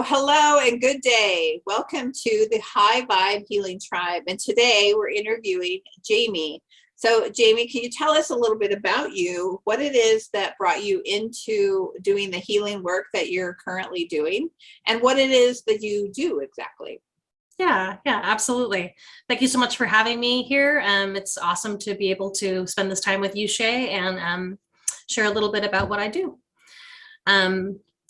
Hello and good day. Welcome to the High Vibe Healing Tribe. And today we're interviewing Jamie. So, Jamie, can you tell us a little bit about you, what it is that brought you into doing the healing work that you're currently doing, and what it is that you do exactly? Yeah, absolutely. Thank you so much for having me here. It's awesome to be able to spend this time with you, Shay, and share a little bit about what I do.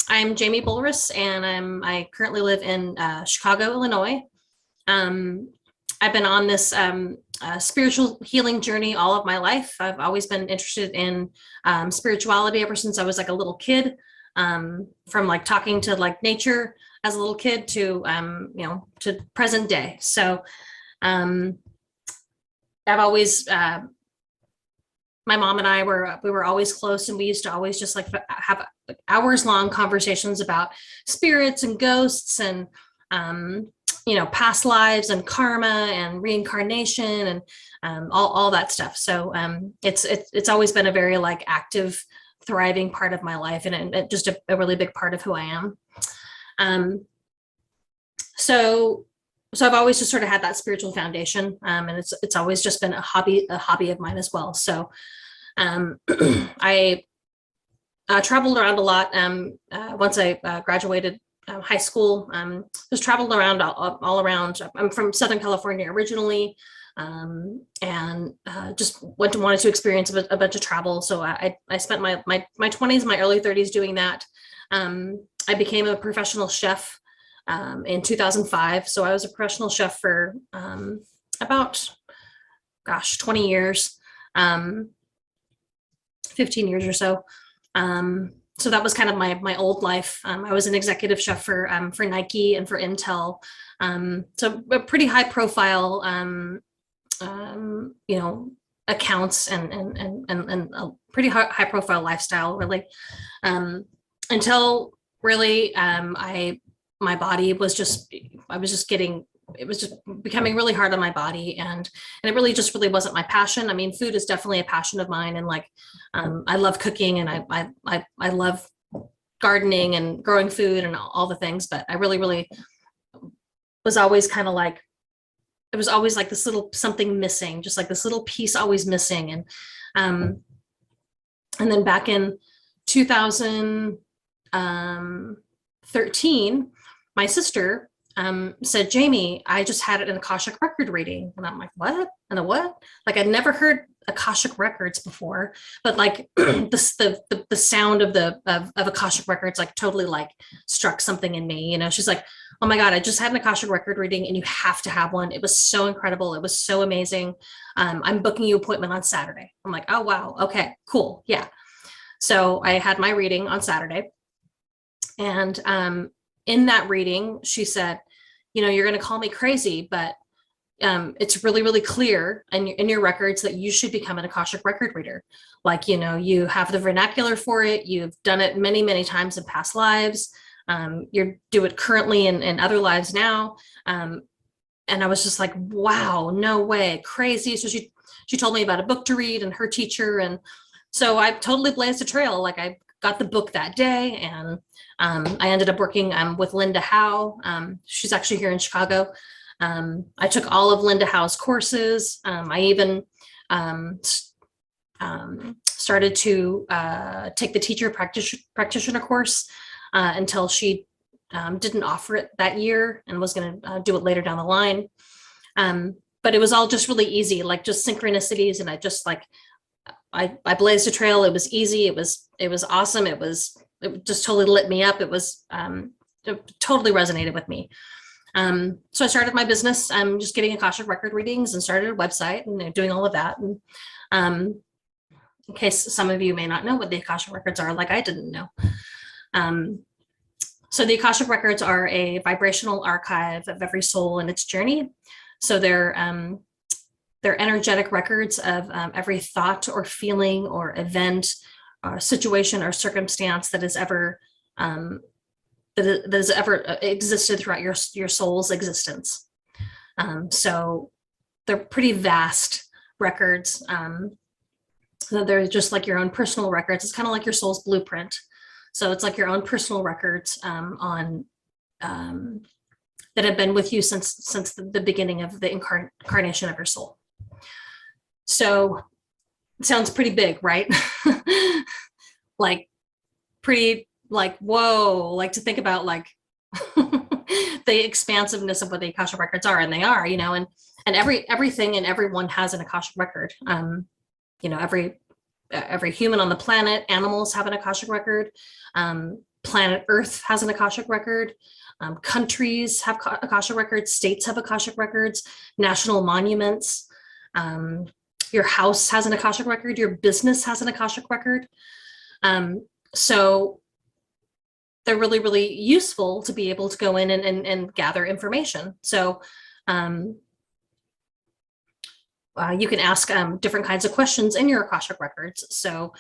I'm Jamie Bulrice, and I currently live in Chicago, Illinois. I've been on this spiritual healing journey all of my life. I've always been interested in spirituality ever since I was like a little kid, from like talking to like nature as a little kid to to present day. So I've always my mom and I were always close, and we used to always just like have hours long conversations about spirits and ghosts and past lives and karma and reincarnation and all that stuff. So it's always been a very like active, thriving part of my life, and just a really big part of who I am. So I've always just sort of had that spiritual foundation, and it's always just been a hobby of mine as well. So I traveled around a lot. Once I graduated high school, just traveled around all around. I'm from Southern California originally, and just wanted to experience a bunch of travel. So I spent my 20s, my early 30s doing that. I became a professional chef in 2005. So I was a professional chef for about, 20 years, 15 years or so. So that was kind of my old life. I was an executive chef for Nike and for Intel. So a pretty high profile, accounts and a pretty high profile lifestyle, really, until really my body was just, it was just becoming really hard on my body, and it really wasn't my passion. I mean, food is definitely a passion of mine, and like I love cooking, and I love gardening and growing food and all the things, but I really was always kind of like, it was always like this little something missing, just like this little piece always missing. And then back in 2013, my sister said, Jamie, I just had an Akashic record reading. And I'm like, what? And a what? Like, I'd never heard Akashic records before, but like the sound of Akashic records like totally like struck something in me. She's like, oh my God, I just had an Akashic record reading and you have to have one. It was so incredible. It was so amazing. I'm booking you an appointment on Saturday. I'm like, oh, wow. Okay, cool. Yeah. So I had my reading on Saturday, and in that reading, she said, you're going to call me crazy, but it's really clear in your records that you should become an Akashic record reader. Like, you have the vernacular for it. You've done it many times in past lives. You do it currently in other lives now. And I was just like, wow, no way, crazy. So she told me about a book to read and her teacher. And so I totally blazed a trail. Like, I got the book that day, and I ended up working with Linda Howe. She's actually here in Chicago. I took all of Linda Howe's courses. I even started to take the teacher practitioner course until she didn't offer it that year and was going to do it later down the line. But it was all just really easy, like just synchronicities. And I just like, I blazed a trail. It was easy. It was awesome. It just totally lit me up. It totally resonated with me. So I started my business, just getting Akashic record readings, and started a website and doing all of that. And in case some of you may not know what the Akashic records are, like I didn't know. So the Akashic records are a vibrational archive of every soul in its journey. So they're energetic records of every thought or feeling or event or situation or circumstance that has ever existed throughout your soul's existence. So they're pretty vast records. So they're just like your own personal records. It's kind of like your soul's blueprint. So it's like your own personal records on that have been with you since the beginning of the incarnation of your soul. So it sounds pretty big, right? Like pretty like, whoa, like to think about like the expansiveness of what the Akashic records are, and they are, and everything and everyone has an Akashic record. Every human on the planet, animals have an Akashic record. Planet Earth has an Akashic record. Countries have Akashic records. States have Akashic records. National monuments. Your house has an Akashic record. Your business has an Akashic record. So they're really, really useful to be able to go in and gather information. So you can ask different kinds of questions in your Akashic records. So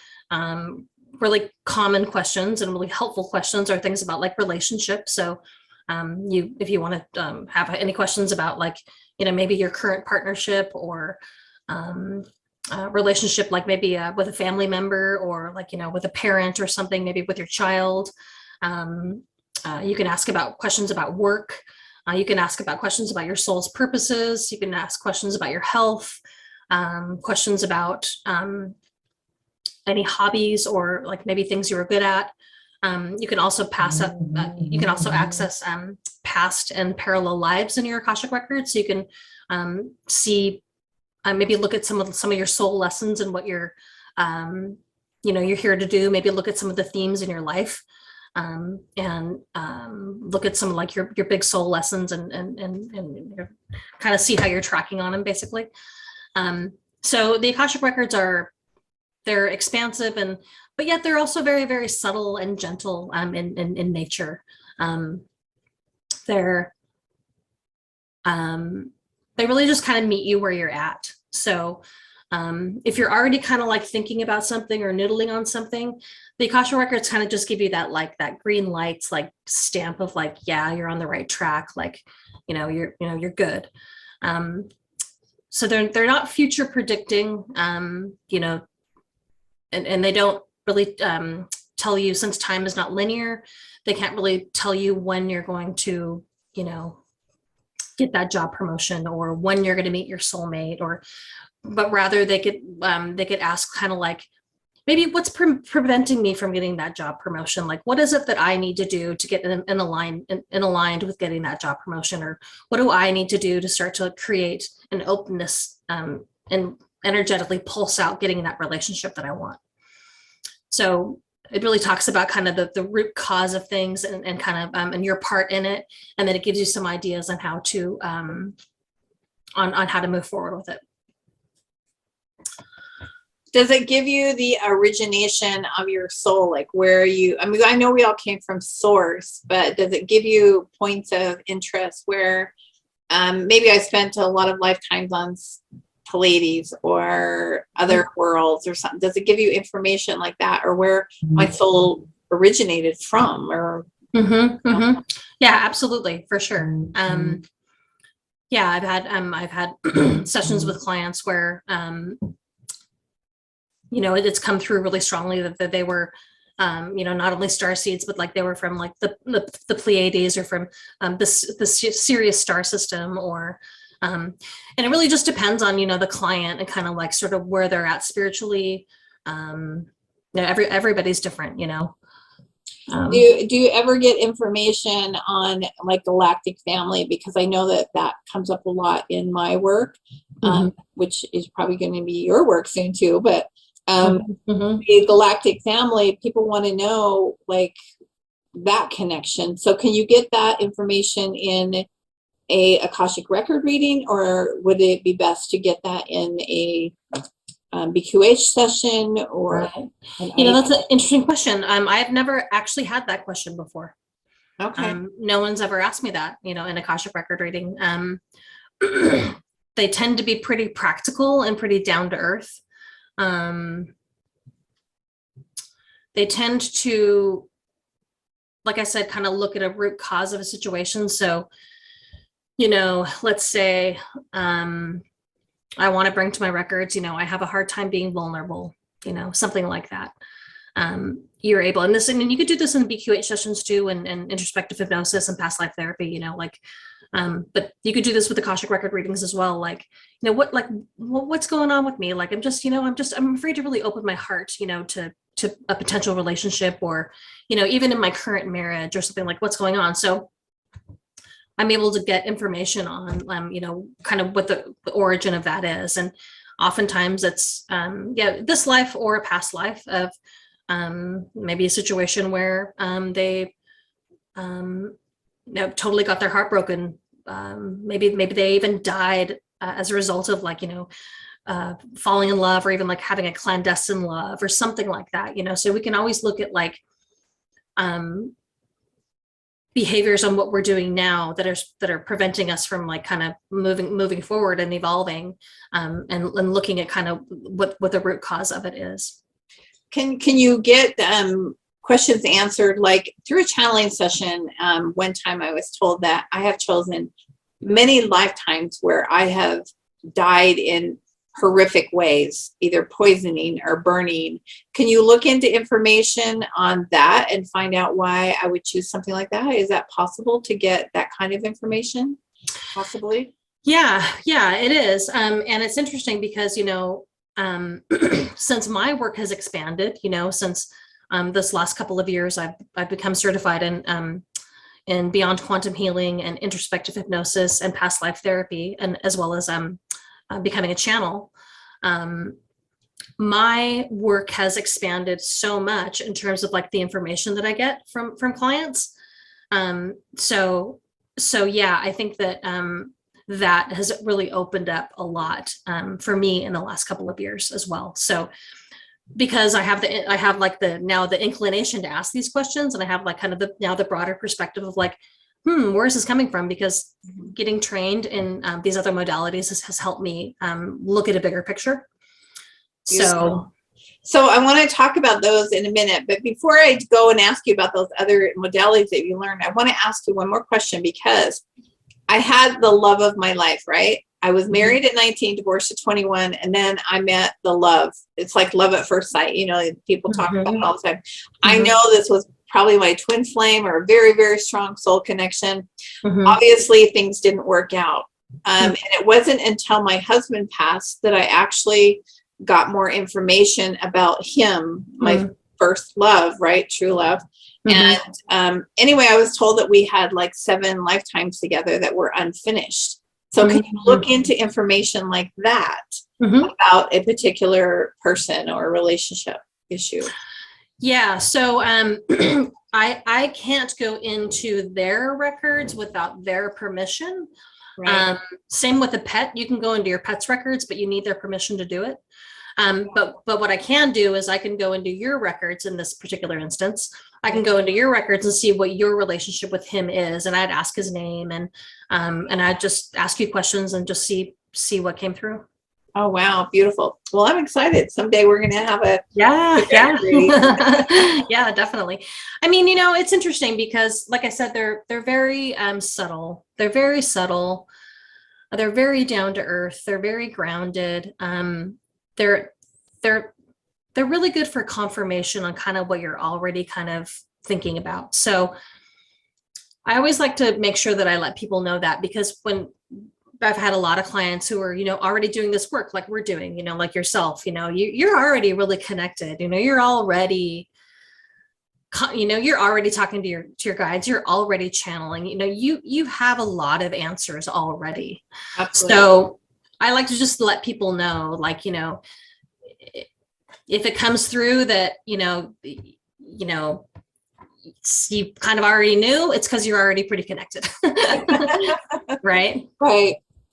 really common questions and really helpful questions are things about like relationships. So if you want to have any questions about like, maybe your current partnership or relationship, like maybe with a family member or like, with a parent or something, maybe with your child. You can ask about questions about work. You can ask about questions about your soul's purposes. You can ask questions about your health, questions about any hobbies or like maybe things you were good at. You can also access past and parallel lives in your Akashic records. So you can see, maybe look at some of your soul lessons and what you're here to do. Maybe look at some of the themes in your life. And look at some of like your big soul lessons and kind of see how you're tracking on them, basically. So the Akashic records they're expansive but yet they're also very, very subtle and gentle in nature. They really just kind of meet you where you're at. So if you're already kind of like thinking about something or noodling on something, the Akashic records kind of just give you that green lights, like stamp of like, yeah, you're on the right track. Like, you're good. So they're not future predicting, and they don't really tell you, since time is not linear, they can't really tell you when you're going to, get that job promotion or when you're going to meet your soulmate, but rather they could ask kind of like, maybe what's preventing me from getting that job promotion? Like, what is it that I need to do to get aligned with getting that job promotion? Or what do I need to do to start to create an openness and energetically pulse out getting that relationship that I want? So it really talks about kind of the root cause of things and kind of and your part in it. And then it gives you some ideas on how to on how to move forward with it. Does it give you the origination of your soul, like where I know we all came from source, but does it give you points of interest where maybe I spent a lot of lifetimes on Pleiades or other worlds or something? Does it give you information like that, or where my soul originated from? Or yeah, absolutely, for sure. Yeah, I've had sessions with clients where it's come through really strongly that they were not only star seeds, but like they were from like the Pleiades or from the Sirius star system, or and it really just depends on the client and kind of like sort of where they're at spiritually. Everybody's different. Do you ever get information on like Galactic family? Because I know that comes up a lot in my work, which is probably going to be your work soon too. But the Galactic family, people want to know like that connection. So can you get that information in a Akashic record reading, or would it be best to get that in a BQH session? Or that's an interesting question. I've never actually had that question before. Okay. No one's ever asked me that, in Akashic record reading. They tend to be pretty practical and pretty down to earth. They tend to, like I said, kind of look at a root cause of a situation. So, let's say I want to bring to my records, I have a hard time being vulnerable, something like that. you're able, and this, and you could do this in BQH sessions too, and introspective hypnosis and past life therapy, like, but you could do this with Akashic record readings as well. Like, what's going on with me? Like, I'm afraid to really open my heart, to a potential relationship, or, even in my current marriage or something, like what's going on. So I'm able to get information on, kind of what the origin of that is. And oftentimes it's, this life or a past life of, maybe a situation where, they, totally got their heart broken. Maybe they even died as a result of, like, falling in love, or even like having a clandestine love or something like that, so we can always look at, like, behaviors on what we're doing now that are preventing us from, like, kind of moving forward and evolving, and looking at kind of what the root cause of it is. Can you get questions answered, like through a channeling session? One time I was told that I have chosen many lifetimes where I have died in horrific ways, either poisoning or burning. Can you look into information on that and find out why I would choose something like that? Is that possible to get that kind of information? Possibly. Yeah, it is. And it's interesting because, since my work has expanded, since this last couple of years, I've become certified in beyond quantum healing and introspective hypnosis and past life therapy, and as well as becoming a channel. My work has expanded so much in terms of, like, the information that I get from clients. So yeah, I think that that has really opened up a lot for me in the last couple of years as well. So because I have the inclination to ask these questions, and I have, like, kind of the broader perspective of, like, where is this coming from? Because getting trained in these other modalities has helped me look at a bigger picture. Beautiful. So I want to talk about those in a minute, but before I go and ask you about those other modalities that you learned, I want to ask you one more question, because I had the love of my life, right? I was married at 19, divorced at 21, and then I met the love. It's like love at first sight. People talk about it all the time. I know this was probably my twin flame, or a very, very strong soul connection. Obviously, things didn't work out. And it wasn't until my husband passed that I actually got more information about him, my first love, right? True love. And anyway, I was told that we had like 7 lifetimes together that were unfinished. So can you look into information like that about a particular person or a relationship issue? Yeah. So I can't go into their records without their permission. Right. Same with a pet. You can go into your pet's records, but you need their permission to do it. But what I can do is I can go into your records in this particular instance. I can go into your records and see what your relationship with him is, and I'd ask his name, and I'd just ask you questions and just see what came through. Oh, wow. Beautiful. Well, I'm excited. Someday we're going to have a yeah yeah, definitely. I mean, it's interesting because, like I said, they're very subtle. They're very subtle. They're very down to earth. They're very grounded. They're really good for confirmation on kind of what you're already kind of thinking about. So I always like to make sure that I let people know that, because when I've had a lot of clients who are, already doing this work like we're doing, like yourself, you're already really connected, you're already, you're already talking to your guides, you're already channeling, you have a lot of answers already. Absolutely. So I like to just let people know, like, if it comes through that, you kind of already knew, it's because you're already pretty connected. Right.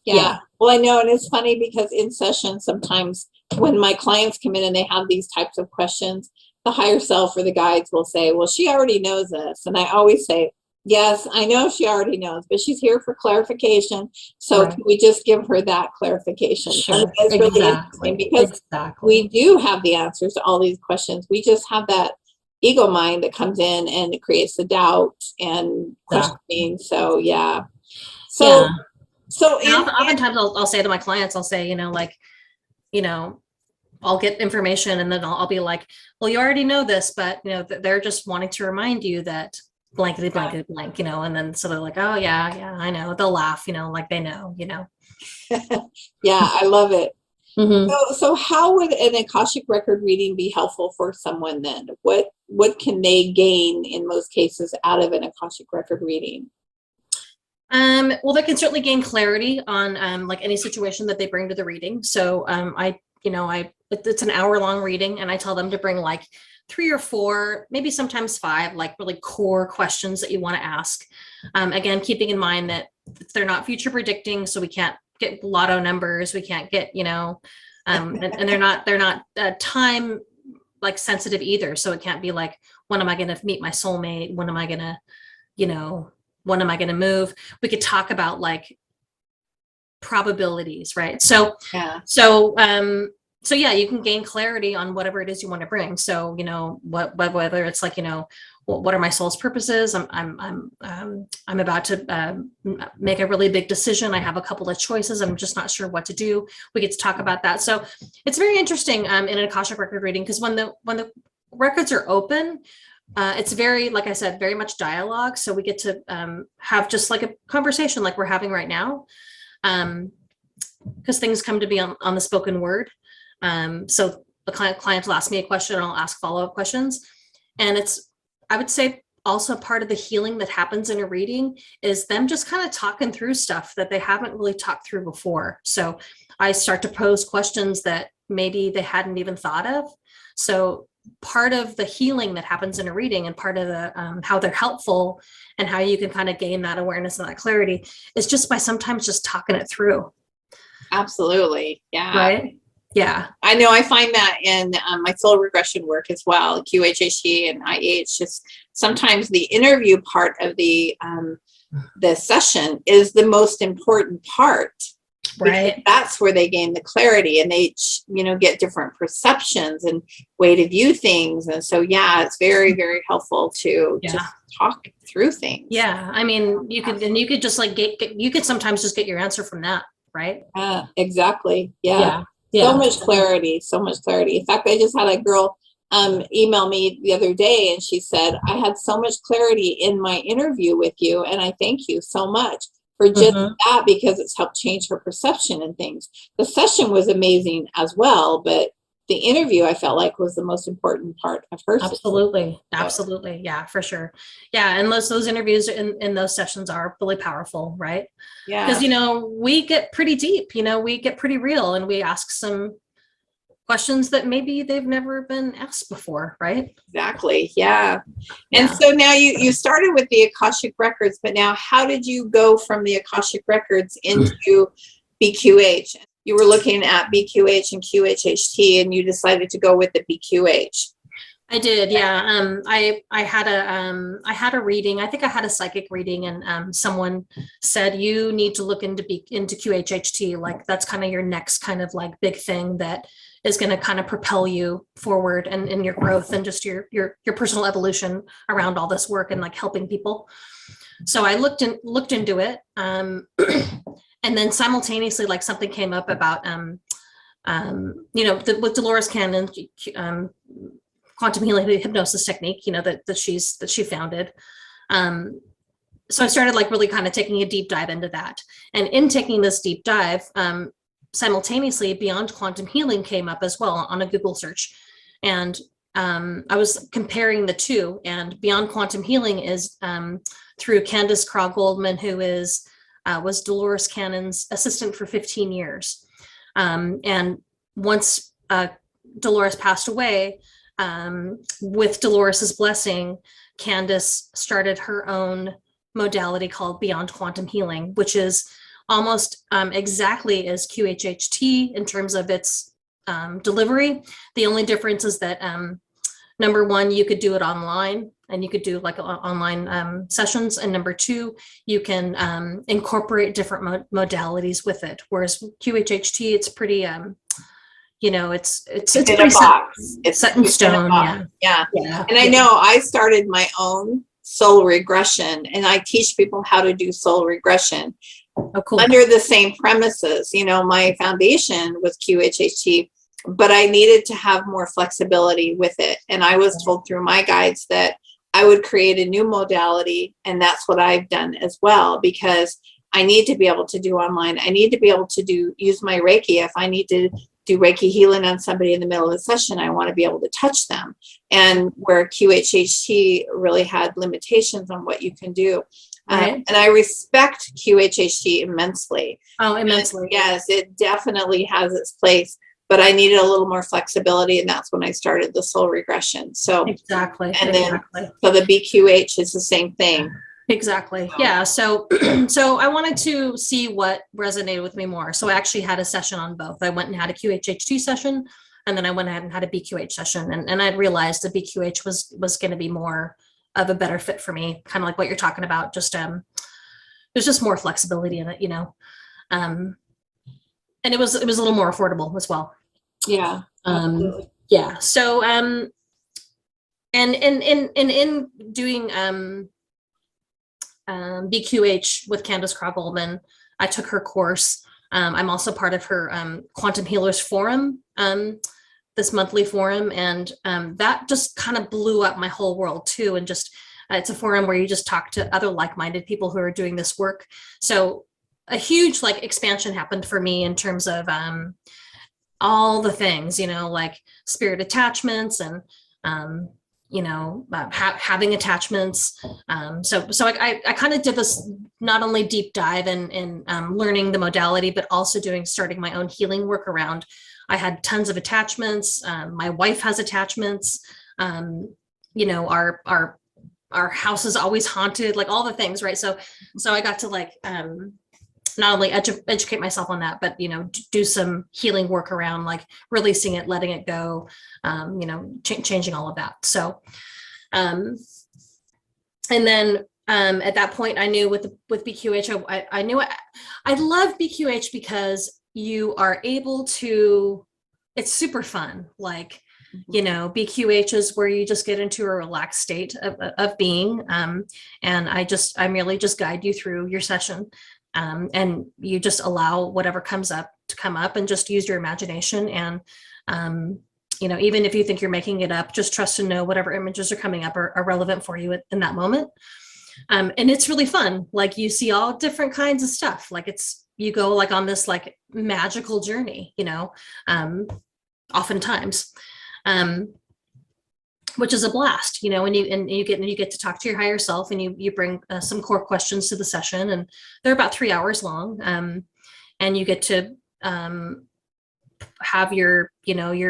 Yeah. Well, I know. And it's funny because in session, sometimes when my clients come in and they have these types of questions, the higher self or the guides will say, well, she already knows this. And I always say, yes, I know she already knows, but she's here for clarification. So can we just give her that clarification? Sure. It's really interesting because we do have the answers to all these questions. We just have that ego mind that comes in and it creates the doubt and questioning. So, yeah. So, oftentimes I'll say to my clients, I'll say, I'll get information and then I'll be like, well, you already know this, but they're just wanting to remind you that blankety blankety blank, and then so they're like, oh yeah, I know. They'll laugh, like they know. Yeah, I love it. Mm-hmm. So how would an Akashic record reading be helpful for someone then? What can they gain in most cases out of an Akashic record reading? Well, they can certainly gain clarity on like any situation that they bring to the reading. So it's an hour-long reading, and I tell them to bring like 3 or 4, maybe sometimes 5, like really core questions that you want to ask. Again, keeping in mind that they're not future predicting, so we can't get lotto numbers, we can't get, and they're not time like sensitive either. So it can't be like, when am I going to meet my soulmate? When am I going to, when am I going to move? We could talk about like probabilities, right? So yeah, you can gain clarity on whatever it is you want to bring. So whether it's like what are my soul's purposes? I'm about to make a really big decision. I have a couple of choices. I'm just not sure what to do. We get to talk about that. So it's very interesting in an Akashic record reading, because when the records are open, it's very, like I said, very much dialogue. So we get to have just like a conversation like we're having right now, because things come to be on the spoken word. So the client will ask me a question, and I'll ask follow-up questions. And I would say also part of the healing that happens in a reading is them just kind of talking through stuff that they haven't really talked through before. So I start to pose questions that maybe they hadn't even thought of. So part of the healing that happens in a reading, and part of the how they're helpful and how you can kind of gain that awareness and that clarity, is just by sometimes just talking it through. Absolutely. Yeah. Right. Yeah. I know I find that in my soul regression work as well, QHHT and IH. Just sometimes the interview part of the session is the most important part. Right. That's where they gain the clarity, and they, get different perceptions and way to view things. And so, yeah, it's very, very helpful to just talk through things. Yeah. I mean, you could just like you could sometimes just get your answer from that. Right. Exactly. Yeah. So much clarity. In fact, I just had a girl email me the other day, and she said, I had so much clarity in my interview with you, and I thank you so much for just that, because it's helped change her perception and things. The session was amazing as well, but the interview, I felt like, was the most important part of her. Absolutely. Yeah, for sure. Yeah. And those interviews in those sessions are really powerful, right? Yeah. Because, we get pretty deep, we get pretty real, and we ask some questions that maybe they've never been asked before, right? Exactly. Yeah. And so now you started with the Akashic records, but now how did you go from the Akashic records into BQH? You were looking at BQH and QHHT, and you decided to go with the BQH. I did, yeah. I had a reading. I think I had a psychic reading, and someone said you need to look into QHHT. Like that's kind of your next kind of like big thing that is going to kind of propel you forward and in your growth and just your personal evolution around all this work and like helping people. So I looked into it. And then simultaneously, like something came up about, with Dolores Cannon, quantum healing hypnosis technique, that she founded. So I started like really kind of taking a deep dive into that. And in taking this deep dive, simultaneously, Beyond Quantum Healing came up as well on a Google search. And I was comparing the two, and Beyond Quantum Healing is through Candace Craw Goldman, who was Dolores Cannon's assistant for 15 years. And once Dolores passed away, with Dolores's blessing, Candace started her own modality called Beyond Quantum Healing, which is almost exactly as QHHT in terms of its delivery. The only difference is that number one, you could do it online, and you could do like online sessions. And number two, you can incorporate different modalities with it. Whereas QHHT, it's pretty, it's pretty set in stone. Yeah. And I know I started my own soul regression, and I teach people how to do soul regression. Oh, cool. Under the same premises. My foundation was QHHT, but I needed to have more flexibility with it. And I was told through my guides that I would create a new modality. And that's what I've done as well, because I need to be able to do online. I need to be able to use my Reiki. If I need to do Reiki healing on somebody in the middle of a session, I want to be able to touch them. And where QHHT really had limitations on what you can do. Right. And I respect QHHT immensely. Oh, immensely. Yes, it definitely has its place, but I needed a little more flexibility, and that's when I started the soul regression. So exactly. And then so the BQH is the same thing. Exactly. Yeah. So, so I wanted to see what resonated with me more. So I actually had a session on both. I went and had a QHHT session, and then I went ahead and had a BQH session. And I realized the BQH was going to be more of a better fit for me, kind of like what you're talking about. Just there's just more flexibility in it, you know. And it was a little more affordable as well. Yeah. Yeah. So and in doing BQH with Candace Craw-Goldman, I took her course. I'm also part of her Quantum Healers Forum, this monthly forum, and that just kind of blew up my whole world too. And just it's a forum where you just talk to other like-minded people who are doing this work. So a huge like expansion happened for me in terms of all the things, you know, like spirit attachments and you know, having attachments. So I kind of did this not only deep dive in learning the modality, but also starting my own healing work around. I had tons of attachments. My wife has attachments. You know, our house is always haunted, like all the things, right? So I got to like not only educate myself on that, but, you know, do some healing work around like releasing it, letting it go, you know, changing all of that. So, and then at that point I knew with BQH, I knew I love BQH because you are able to, it's super fun. Like, you know, BQH is where you just get into a relaxed state of being. And I merely just guide you through your session. And you just allow whatever comes up to come up and just use your imagination. And, you know, even if you think you're making it up, just trust to know whatever images are coming up are relevant for you in that moment. And it's really fun. Like you see all different kinds of stuff. Like you go like on this like magical journey, you know, oftentimes, which is a blast, you know, and you get to talk to your higher self, and you bring some core questions to the session, and they're about 3 hours long. And you get to have your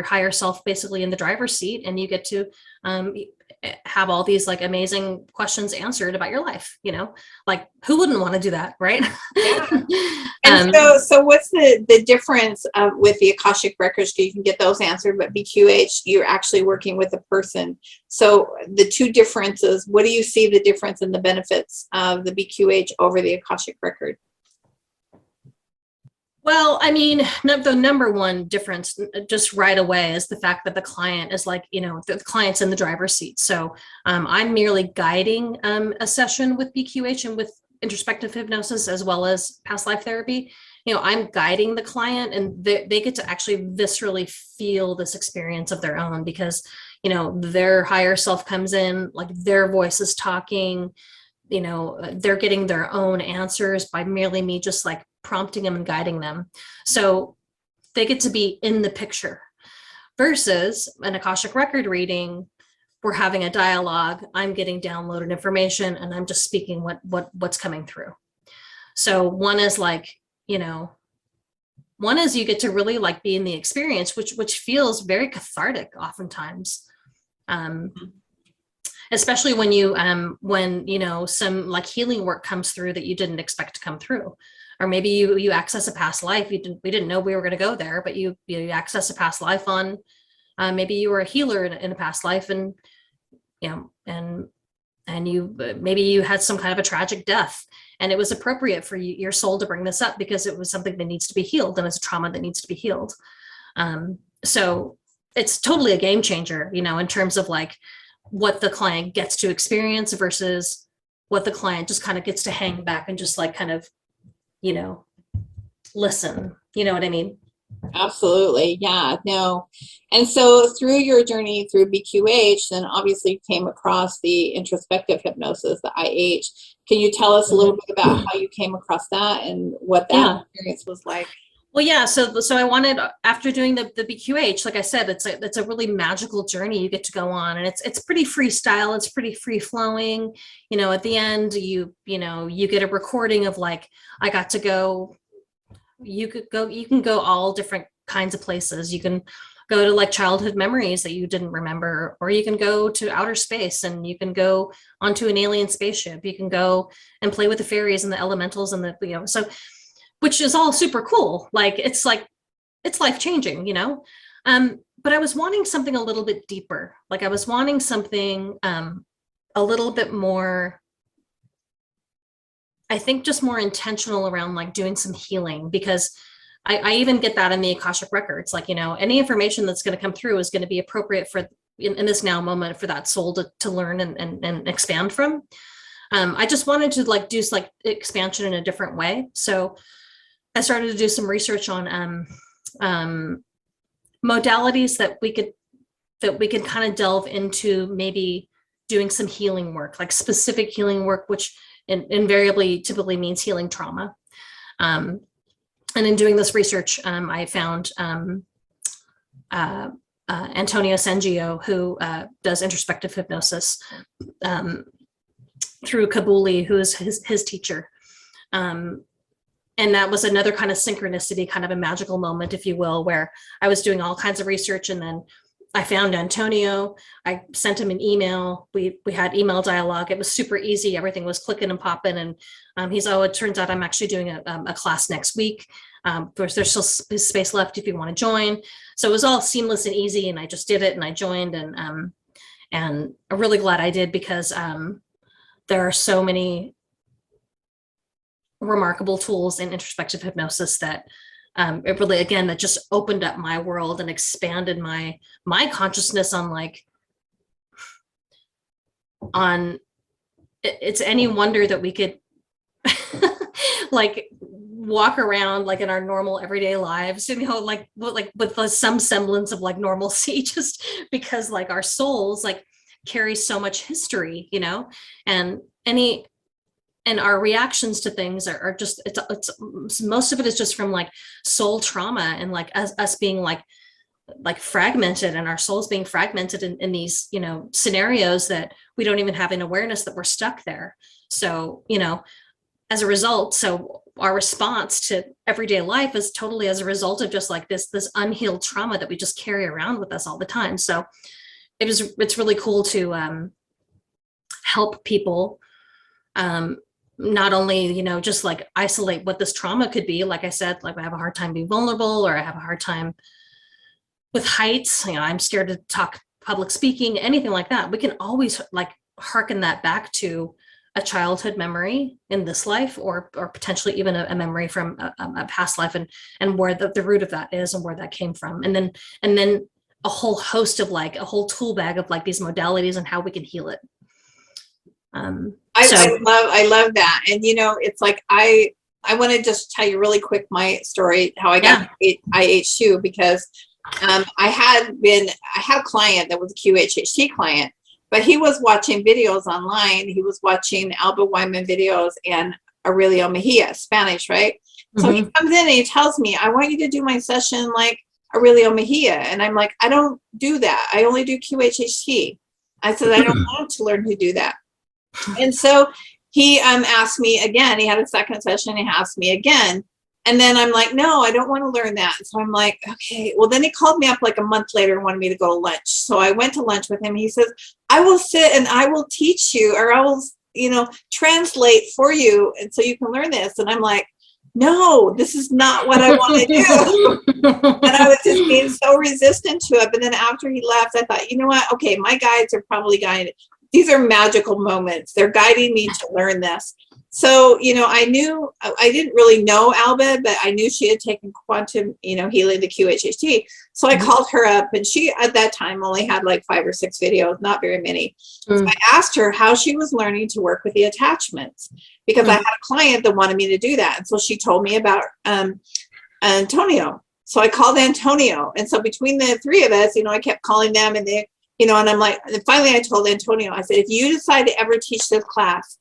higher self basically in the driver's seat, and you get to have all these like amazing questions answered about your life, you know, like who wouldn't want to do that, right? Yeah. And so what's the difference with the Akashic records? You can get those answered, but BQH, you're actually working with a person. So the two differences, what do you see the difference in the benefits of the BQH over the Akashic record? Well, I mean, the number one difference just right away is the fact that the client is like, you know, the client's in the driver's seat. So I'm merely guiding a session with BQH and with introspective hypnosis, as well as past life therapy. You know, I'm guiding the client, and they get to actually viscerally feel this experience of their own, because, you know, their higher self comes in, like their voice is talking, you know, they're getting their own answers by merely me just like prompting them and guiding them. So they get to be in the picture, versus an Akashic record reading. We're having a dialogue. I'm getting downloaded information, and I'm just speaking what's coming through. So one is like, you know, one is you get to really like be in the experience, which feels very cathartic oftentimes. Especially when you know, some like healing work comes through that you didn't expect to come through. Or maybe you access a past life. We didn't know we were going to go there, but you access a past life on, maybe you were a healer in a past life, and, you know, and you, maybe you had some kind of a tragic death, and it was appropriate for your soul to bring this up because it was something that needs to be healed, and it's a trauma that needs to be healed. So it's totally a game changer, you know, in terms of like what the client gets to experience versus what the client just kind of gets to hang back and just like kind of, you know, listen, you know what I mean? Absolutely. Yeah, no. And so through your journey through BQH, then obviously you came across the introspective hypnosis, the IH. Can you tell us a little bit about how you came across that and what that Yeah. experience was like? Well, yeah. So I wanted, after doing the BQH, like I said, it's a really magical journey you get to go on, and it's pretty freestyle. It's pretty free flowing. You know, at the end, you get a recording of like, I got to go. You can go all different kinds of places. You can go to like childhood memories that you didn't remember, or you can go to outer space and you can go onto an alien spaceship. You can go and play with the fairies and the elementals and so, which is all super cool. Like it's life changing, you know. But I was wanting something a little bit deeper. Like I was wanting something a little bit more, I think, just more intentional around like doing some healing, because I even get that in the Akashic records. Like, you know, any information that's going to come through is going to be appropriate for in this now moment for that soul to learn and expand from. I just wanted to like do like expansion in a different way. So I started to do some research on modalities that we could kind of delve into, maybe doing some healing work, like specific healing work, which invariably typically means healing trauma. And in doing this research, I found Antonio Sengio, who does introspective hypnosis through Kabuli, who is his teacher. And that was another kind of synchronicity, kind of a magical moment, if you will, where I was doing all kinds of research, and then I found Antonio. I sent him an email. We had email dialogue. It was super easy. Everything was clicking and popping. And he's, oh, it turns out I'm actually doing a class next week. There's still space left if you want to join. So it was all seamless and easy. And I just did it and I joined. And I'm really glad I did, because there are so many remarkable tools in introspective hypnosis that it really, again, that just opened up my world and expanded my consciousness on it's any wonder that we could like walk around like in our normal everyday lives, you know, like with some semblance of like normalcy, just because like our souls like carry so much history, you know, and our reactions to things are just, it's most of it is just from like soul trauma, and like us being like fragmented, and our souls being fragmented in these, you know, scenarios that we don't even have an awareness that we're stuck there. So, you know, as a result, so our response to everyday life is totally as a result of just like this unhealed trauma that we just carry around with us all the time. So it's really cool to help people not only, you know, just like isolate what this trauma could be. Like I said, like I have a hard time being vulnerable, or I have a hard time with heights, you know, I'm scared to talk public speaking, anything like that. We can always like hearken that back to a childhood memory in this life, or potentially even a memory from a past life, and where the root of that is and where that came from. And then a whole host of like a whole tool bag of like these modalities and how we can heal it. I love that. And you know, it's like I want to just tell you really quick my story, how I got IH2, because I had a client that was a QHHT client, but he was watching videos online. He was watching Alba Wyman videos and Aurelio Mejia, Spanish, right? So he comes in and he tells me, I want you to do my session like Aurelio Mejia. And I'm like, I don't do that. I only do QHHT. I said, I don't want to learn to do that. And so he asked me again. He had a second session. He asked me again. And then I'm like, no, I don't want to learn that. So I'm like, okay. Well, then he called me up like a month later and wanted me to go to lunch. So I went to lunch with him. He says, I will sit and I will teach you, or I will, you know, translate for you. And so you can learn this. And I'm like, no, this is not what I want to do. And I was just being so resistant to it. But then after he left, I thought, you know what? Okay, my guides are probably guided. These are magical moments. They're guiding me to learn this. So, you know, I knew, I didn't really know Alba, but I knew she had taken quantum, you know, healing to QHHT. So I called her up, and she at that time only had like 5 or 6 videos, not very many. So I asked her how she was learning to work with the attachments, because I had a client that wanted me to do that. And so she told me about Antonio. So I called Antonio. And so between the three of us, I kept calling them, and they, and I'm like, and finally I told Antonio, I said, if you decide to ever teach this class,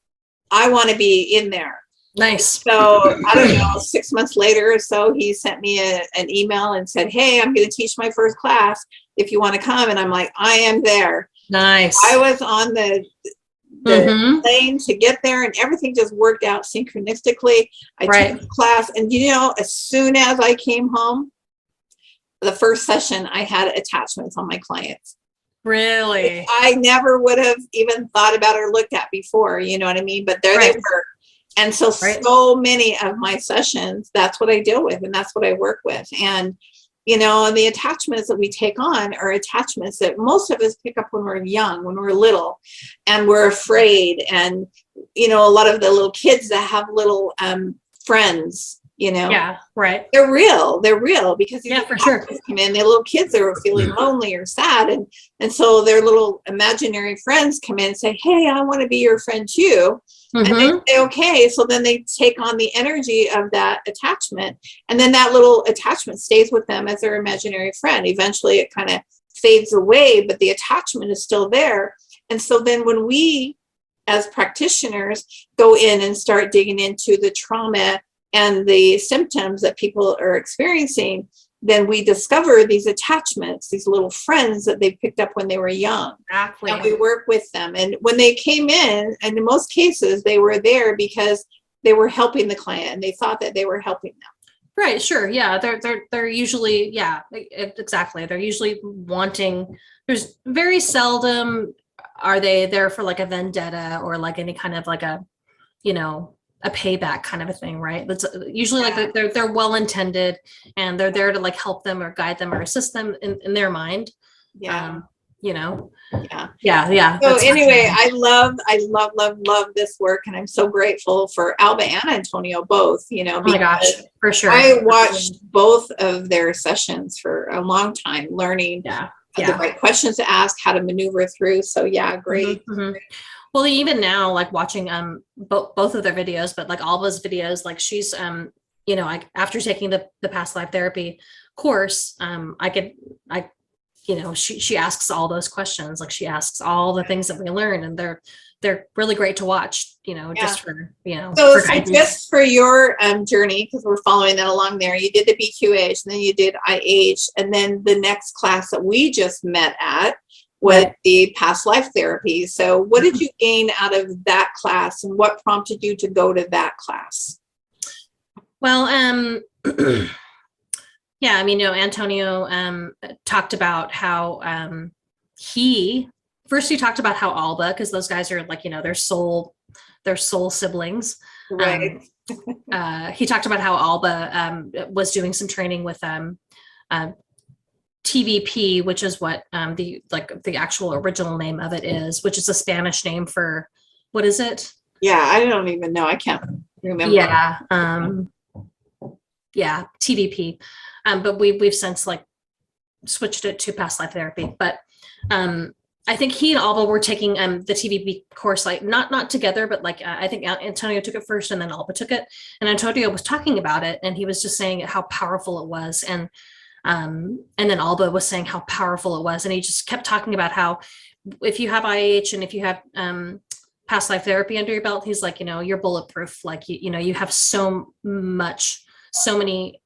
I want to be in there. Nice. So I don't know, 6 months later or so, he sent me an email and said, hey, I'm going to teach my first class if you want to come. And I'm like, I am there. Nice. I was on the plane to get there, and everything just worked out synchronistically. I took the class, and as soon as I came home, the first session, I had attachments on my clients. Really? I never would have even thought about or looked at before, you know what I mean? But there they were. And so many of my sessions, that's what I deal with, and that's what I work with. And, the attachments that we take on are attachments that most of us pick up when we're young, when we're little, and we're afraid. And, a lot of the little kids that have little friends, Yeah, right. They're real because for sure. Come in, the little kids that were feeling lonely or sad, and so their little imaginary friends come in and say, hey, I want to be your friend too. And they say, okay. So then they take on the energy of that attachment, and then that little attachment stays with them as their imaginary friend. Eventually it kind of fades away, but the attachment is still there. And so then when we as practitioners go in and start digging into the trauma and the symptoms that people are experiencing, then we discover these attachments, these little friends that they picked up when they were young. Exactly. And we work with them. And when they came in, and in most cases, they were there because they were helping the client, and they thought that they were helping them. Right. Sure. Yeah. They're usually, exactly. They're usually wanting, there's very seldom are they there for like a vendetta or like any kind of like a payback kind of a thing, right? That's usually like they're well intended, and they're there to like help them or guide them or assist them in their mind. Yeah. Yeah. So anyway, I love this work, and I'm so grateful for Alba and Antonio both, oh my gosh, for sure. I watched both of their sessions for a long time, learning the right questions to ask, how to maneuver through. So great. Well, even now, like watching both of their videos, but like Alba's videos, like she's after taking the past life therapy course, she asks all those questions. Like she asks all the things that we learn, and they're really great to watch, just for so just for your journey, because we're following that along there, you did the BQH, and then you did IH, and then the next class that we just met at was the past life therapy. So what did you gain out of that class, and what prompted you to go to that class? Well, Antonio talked about how he talked about how Alba, because those guys are like, they're soul siblings. Right. He talked about how Alba was doing some training with TVP, which is what the actual original name of it is, which is a Spanish name for, what is it? Yeah, I don't even know. I can't remember. TVP. But we've since like switched it to past life therapy. But I think he and Alba were taking the TVP course, like not together, but like I think Antonio took it first, and then Alba took it. And Antonio was talking about it, and he was just saying how powerful it was, and then Alba was saying how powerful it was, and he just kept talking about how if you have IH and if you have past life therapy under your belt, he's like, you're bulletproof. Like you have so many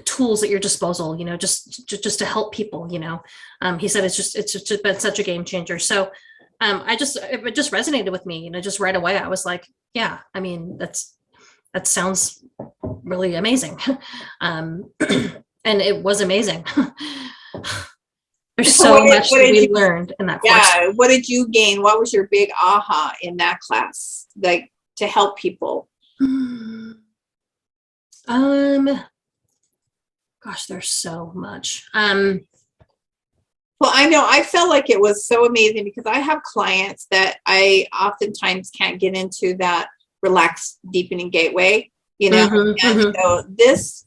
tools at your disposal, just to help people. He said it's just been such a game changer. So it just resonated with me, just right away. I was like, yeah, I mean, that sounds really amazing. And it was amazing. There's so much that we learned in that course. Yeah. What did you gain? What was your big aha in that class, like to help people? Gosh, there's so much. Well, I know I felt like it was so amazing because I have clients that I oftentimes can't get into that relaxed deepening gateway, So this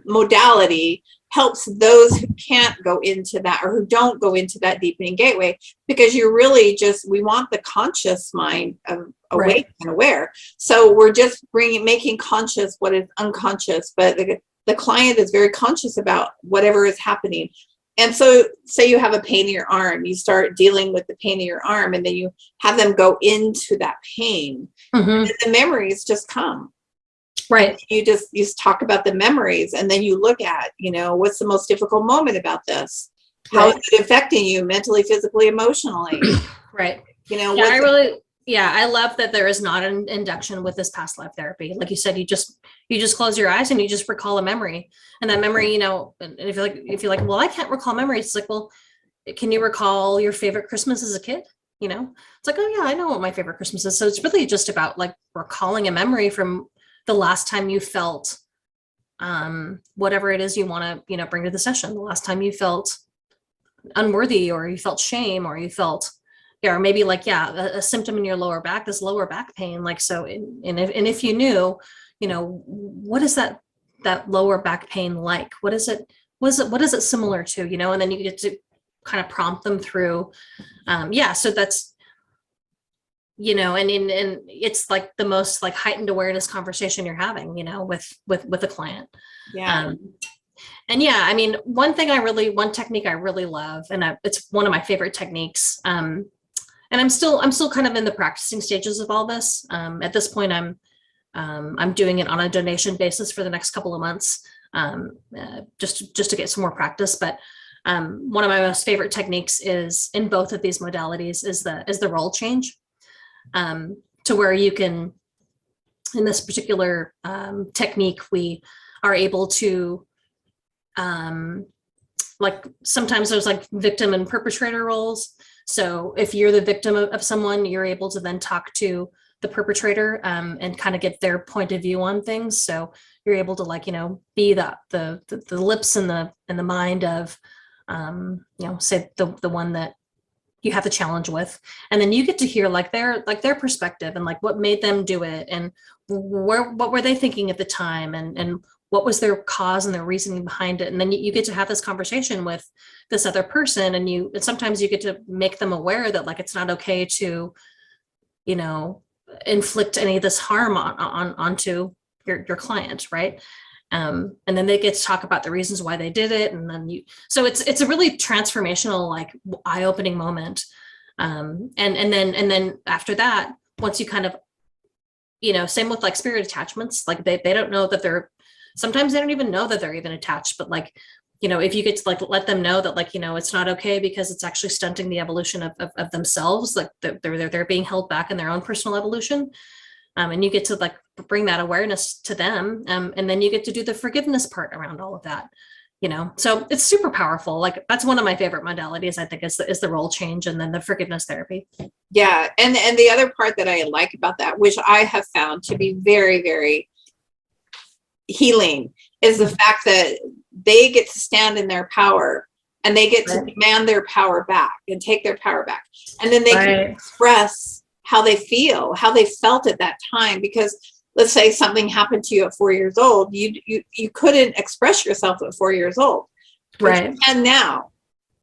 modality helps those who can't go into that, or who don't go into that deepening gateway, because you're really just, we want the conscious mind of awake Right. and aware. So we're just making conscious what is unconscious, but the client is very conscious about whatever is happening. And so say you have a pain in your arm, you start dealing with the pain in your arm, and then you have them go into that pain. Mm-hmm. And the memories just come. Right. You talk about the memories, and then you look at, what's the most difficult moment about this? How is it affecting you mentally, physically, emotionally? Right. Yeah, I love that there is not an induction with this past life therapy. Like you said, you just close your eyes and you just recall a memory, and that memory, and if you're like, well, I can't recall memories. It's like, well, can you recall your favorite Christmas as a kid? It's like, oh yeah, I know what my favorite Christmas is. So it's really just about like recalling a memory from the last time you felt whatever it is you want to, bring to the session. The last time you felt unworthy, or you felt shame, or you felt, or maybe like, a symptom in your lower back, this lower back pain. Like, so, if you knew, what is that lower back pain like? What is it similar to, and then you get to kind of prompt them through. So that's, and it's like the most like heightened awareness conversation you're having, with a client. yeah. And I mean, one technique I really love, and it's one of my favorite techniques. And I'm still kind of in the practicing stages of all this. At this point, I'm doing it on a donation basis for the next couple of months, just to get some more practice. But one of my most favorite techniques is, in both of these modalities, is the role change, to where you can, in this particular technique, we are able to, like, sometimes there's like victim and perpetrator roles. So if you're the victim of someone, you're able to then talk to the perpetrator, and kind of get their point of view on things. So you're able to, like, be the lips and the mind of, say the one that you have the challenge with, and then you get to hear like their perspective, and like what made them do it, and what were they thinking at the time, and what was their cause and their reasoning behind it. And then you get to have this conversation with this other person, and sometimes you get to make them aware that, like, it's not okay to, inflict any of this harm onto your client, right? And then they get to talk about the reasons why they did it, and then so it's a really transformational, like, eye-opening moment. And then after that, once you kind of, same with like spirit attachments, like they don't know that sometimes they don't even know that they're even attached, but like, if you get to like let them know that, like, it's not okay, because it's actually stunting the evolution of themselves, like they're being held back in their own personal evolution. And you get to like bring that awareness to them, and then you get to do the forgiveness part around all of that. So it's super powerful. Like, that's one of my favorite modalities, I think, is the role change, and then the forgiveness therapy. Yeah, and the other part that I like about that, which I have found to be very, very healing, is the fact that they get to stand in their power, and they get to demand their power back and take their power back, and then they can express how they feel, how they felt at that time. Because let's say something happened to you at 4 years old, you couldn't express yourself at 4 years old, right? And now,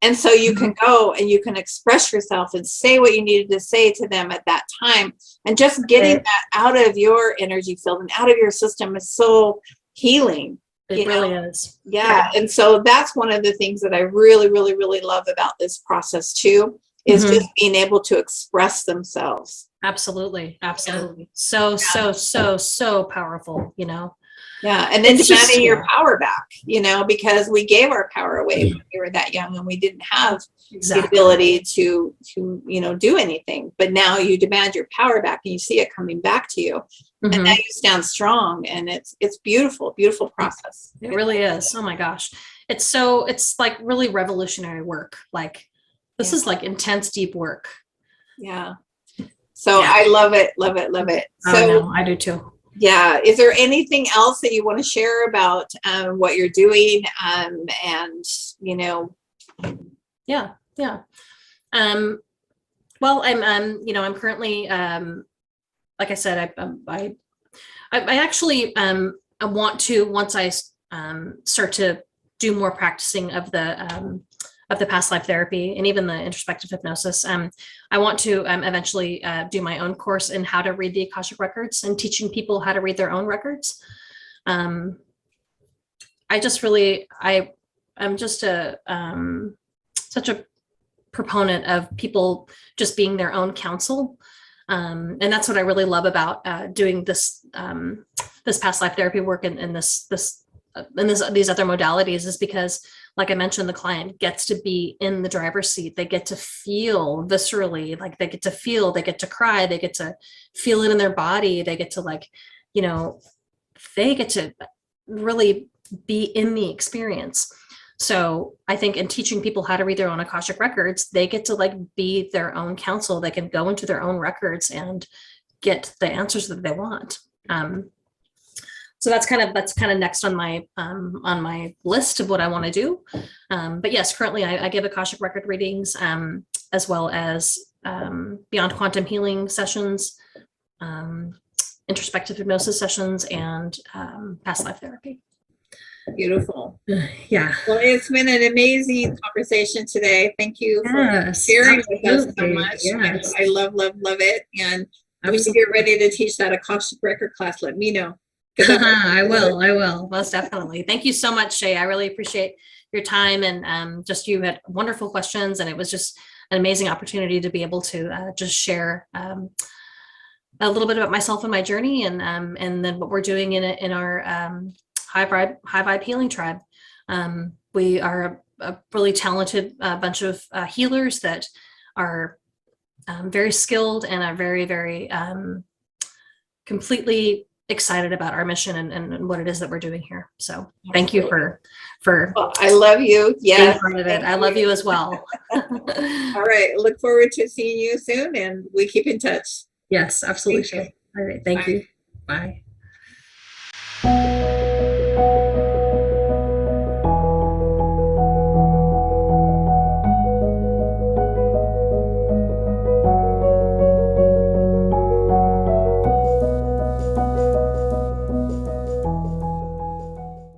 and so you can go and you can express yourself and say what you needed to say to them at that time, and just getting that out of your energy field and out of your system is so healing. It really is. Yeah. And so that's one of the things that I really, really, really love about this process too, is just being able to express themselves. Absolutely. So powerful, Yeah. And then demanding your power back, because we gave our power away when we were that young, and we didn't have the ability to do anything. But now you demand your power back, and you see it coming back to you. And now you stand strong, and it's beautiful, beautiful process. It really is. Oh my gosh. It's like really revolutionary work. Like, this is like intense, deep work. Yeah. So I love it, love it, love it. So I do too. Yeah. Is there anything else that you want to share about what you're doing? Yeah. Well, I'm currently, like I said, I actually, I want to, once I start to do more practicing of the past life therapy and even the introspective hypnosis. I want to eventually do my own course in how to read the Akashic records and teaching people how to read their own records. I'm just such a proponent of people just being their own counsel. And that's what I really love about doing this past life therapy work and these other modalities, is because, like I mentioned, the client gets to be in the driver's seat. They get to feel viscerally, like they get to cry, they get to feel it in their body. They get to they get to really be in the experience. So I think in teaching people how to read their own Akashic records, they get to be their own counsel. They can go into their own records and get the answers that they want. So that's kind of next on my list of what I want to do. But yes, currently I give Akashic record readings, as well as beyond quantum healing sessions, introspective hypnosis sessions, and past life therapy. Beautiful. Yeah. Well, it's been an amazing conversation today. Thank you for sharing with us so much. Yes. I love it. And when you get ready to teach that Akashic record class, let me know. I will, most definitely. Thank you so much, Shay. I really appreciate your time, and just you had wonderful questions, and it was just an amazing opportunity to be able to just share a little bit about myself and my journey, and then what we're doing in our high vibe healing tribe. We are a really talented bunch of healers that are very skilled and are very, very completely excited about our mission and what it is that we're doing here. So thank you for well, I love you. Yes. Being part of it. I love you as well. All right. Look forward to seeing you soon, and we keep in touch. Yes, absolutely. All right. Thank you. Bye.